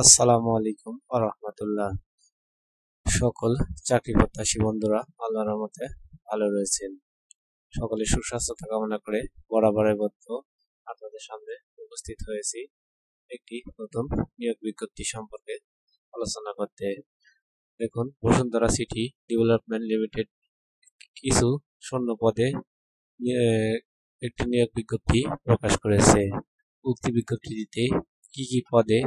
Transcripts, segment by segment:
আসসালামু আলাইকুম ওয়া রাহমাতুল্লাহ। সকল চাকরি প্রত্যাশী বন্ধুরা আল্লাহর রহমতে ভালো রয়েছেন। সকলে সুস্বাস্থ্য কামনা করে বরাবরের মতো আপনাদের সামনে উপস্থিত হয়েছি একটি নতুন নিয়োগ বিজ্ঞপ্তি সম্পর্কে আলোচনা করতে। দেখুন, বসুন্ধরা সিটি ডেভেলপমেন্ট লিমিটেড কিছু শূন্য পদে একটি নিয়োগ বিজ্ঞপ্তি প্রকাশ করেছে। উক্ত বিজ্ঞপ্তিতে কি কি পদে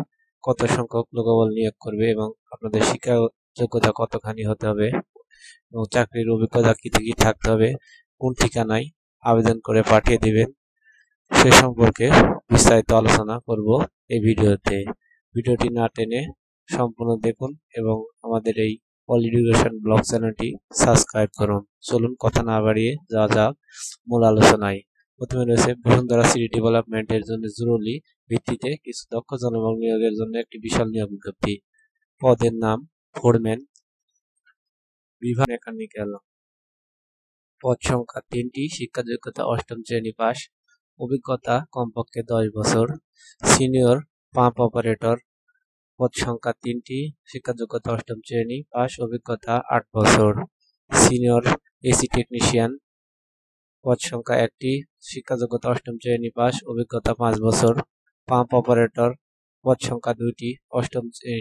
কত সংখ্যক লোকবল নিয়োগ করবে এবং আপনাদের শিক্ষা যোগ্যতা কতখানি হতে হবে এবং চাকরির অভিজ্ঞতা কি কি থাকতে হবে, কোন ঠিকানায় আবেদন করে পাঠিয়ে দিবেন, সে সম্পর্কে বিস্তারিত আলোচনা করব এই ভিডিওতে। ভিডিওটি না টেনে সম্পূর্ণ দেখুন এবং আমাদের এই অল এডুকেশন ব্লগ চ্যানেলটি সাবস্ক্রাইব করুন। চলুন কথা না বাড়িয়ে যাওয়া যাক মূল আলোচনায়। প্রথমে রয়েছে বসুন্ধরা সিটি ডেভেলপমেন্টের জন্য জরুরি ভিত্তিতে কিছু দক্ষ জনবল নিয়োগের জন্য একটি বিশাল নিয়োগ বিজ্ঞপ্তি। পদের নাম ফোরম্যান, বিভাগ মেকানিক্যাল। পদ সংখ্যা 3টি, শিক্ষা যোগ্যতা 8ম শ্রেণী পাস, অভিজ্ঞতা কমপক্ষে 10 বছর। সিনিয়র পাম্প অপারেটর, পদ সংখ্যা 3টি, শিক্ষা যোগ্যতা 8ম শ্রেণী পাস, অভিজ্ঞতা 8 বছর। সিনিয়র এসি টেকনিশিয়ান, পদ সংখ্যা 1টি, শিক্ষা যোগ্যতা 8ম শ্রেণী পাস, অভিজ্ঞতা 5 বছর। পাম্প অপারেটর, পদ সংখ্যা 2টি,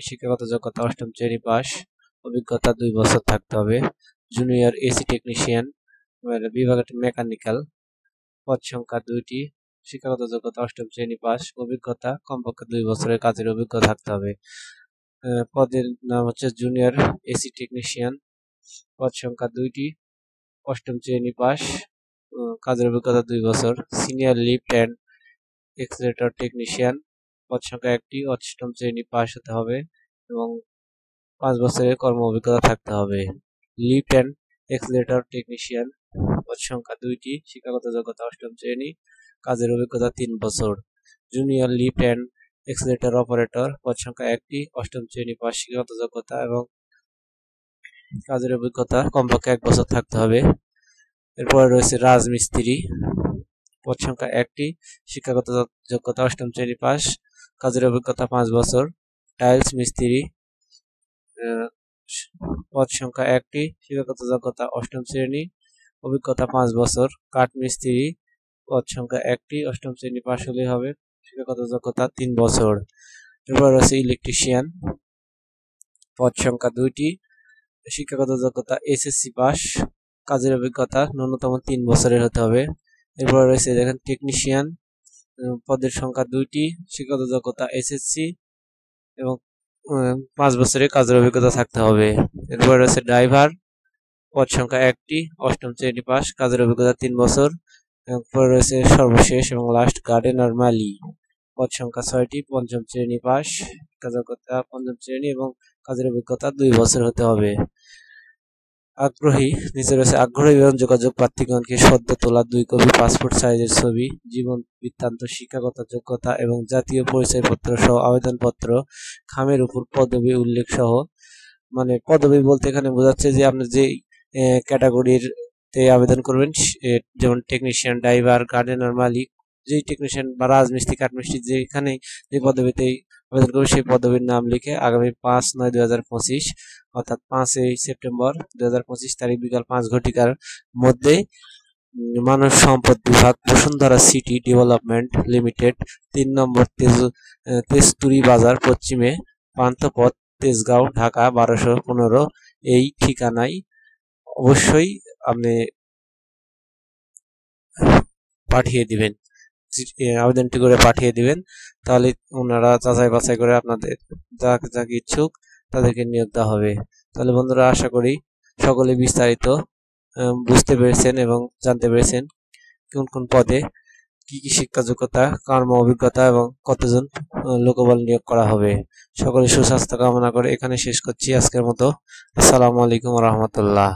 শিক্ষাগত যোগ্যতা 8ম শ্রেণী পাস, অভিজ্ঞতা 2 বছর থাকতে হবে। জুনিয়র এসি টেকনিশিয়ান, বিভাগ মেকানিক্যাল, পদ সংখ্যা 2টি, শিক্ষাগত যোগ্যতা 8ম শ্রেণী পাস, অভিজ্ঞতা কমপক্ষে 2 বছরের কাজের অভিজ্ঞতা থাকতে হবে। পদের নাম হচ্ছে জুনিয়র এসি টেকনিশিয়ান, পদ সংখ্যা 2টি, 8ম শ্রেণী পাস, কাজের অভিজ্ঞতা 2 বছর। Senior lift and accelerator technician, পদ সংখ্যা 1টি, 8ম শ্রেণী পাস হতে হবে এবং 5 বছরের কর্ম অভিজ্ঞতা থাকতে হবে। লিফট অ্যান্ড এক্সেলেটর টেকনিশিয়ান, পদ সংখ্যা 2টি, শিক্ষাগত যোগ্যতা 8ম শ্রেণী, কাজের অভিজ্ঞতা 3 বছর। Junior lift and accelerator operator, পদ সংখ্যা 1টি, 8ম শ্রেণী পাস, শিক্ষাগত যোগ্যতা এবং কাজের অভিজ্ঞতা কমপক্ষে 1 বছর থাকতে হবে। এরপরে রয়েছে রাজমিস্ত্রি, পদ সংখ্যা 1টি, শিক্ষাগত যোগ্যতা 8ম শ্রেণী পাস, কাজের অভিজ্ঞতা 5 বছর। টাইলস মিস্ত্রি, পদ সংখ্যা 1টি, শিক্ষাগত যোগ্যতা 8ম শ্রেণী, অভিজ্ঞতা 5 বছর। কাঠ মিস্ত্রি, পদ সংখ্যা 1টি, 8ম শ্রেণী পাস হলেই হবে, শিক্ষাগত যোগ্যতা 3 বছর। এরপর রয়েছে ইলেকট্রিশিয়ান, পদ সংখ্যা 2টি, শিক্ষাগত যোগ্যতা এসএসসি পাস, কাজের অভিজ্ঞতা ন্যূনতম 3 বছরের হতে হবে। এরপর রয়েছে দেখেন টেকনিশিয়ান, পদের সংখ্যা 2টি, শিক্ষাগত যোগ্যতা এসএসসি এবং 5 বছরের কাজের অভিজ্ঞতা থাকতে হবে। এরপর রয়েছে ড্রাইভার, পদ সংখ্যা 1টি, 8ম শ্রেণী পাস, কাজের অভিজ্ঞতা 3 বছর। এরপর রয়েছে সর্বশেষ এবং লাস্ট গার্ডেনার মালি, পদ সংখ্যা 6টি, 5ম শ্রেণী পাস, শিক্ষা যোগ্যতা 5ম শ্রেণী এবং কাজের অভিজ্ঞতা 2 বছর হতে হবে। নিচে রয়েছে আগ্রহী এবং যোগাযোগ প্রার্থীগণকে সদ্য তোলা 2 কপি পাসপোর্ট সাইজের ছবি, জীবন বৃত্তান্ত, শিক্ষাগত যোগ্যতা এবং জাতীয় পরিচয়পত্র সহ আবেদনপত্র, খামের উপর পদবি উল্লেখ সহ, মানে পদবি বলতে এখানে বোঝাচ্ছে যে আপনি যে ক্যাটাগরির তে আবেদন করবেন, যেমন টেকনিশিয়ান, ড্রাইভার, গার্ডেনার মালিক, যেই টেকনিশিয়ান বা রাজমিস্ত্রি, কাঠমিস্ত্রি, যেখানে যে পদবিতেই আবেদন করবে সেই পদবীর নাম লিখে আগামী 5/9/2025 অর্থাৎ 5ই সেপ্টেম্বর 2025 তারিখ বিকাল 5 ঘটিকার মধ্যে মানব সম্পদ বিভাগ, বসুন্ধরা সিটি ডেভেলপমেন্ট লিমিটেড, 3 নম্বর তেজতুরি বাজার, পশ্চিমে, পান্থপথ, তেজগাঁও, ঢাকা 1215, এই ঠিকানায় অবশ্যই আপনি পাঠিয়ে দিবেন, আবেদনটি করে পাঠিয়ে দিবেন। তাহলে ওনারা যাচাই বাছাই করে আপনাদের যাকে ইচ্ছুক তাদেরকে নিয়োগ দেওয়া হবে। তাহলে বন্ধুরা, আশা করি সকলে বিস্তারিত বুঝতে পেরেছেন এবং জানতে পেরেছেন কোন কোন পদে কি কি শিক্ষা যোগ্যতা, কর্ম অভিজ্ঞতা এবং কতজন লোকবল নিয়োগ করা হবে। সকলে সুস্বাস্থ্য কামনা করে এখানে শেষ করছি আজকের মতো। আসসালামু আলাইকুম ওয়া রাহমাতুল্লাহ।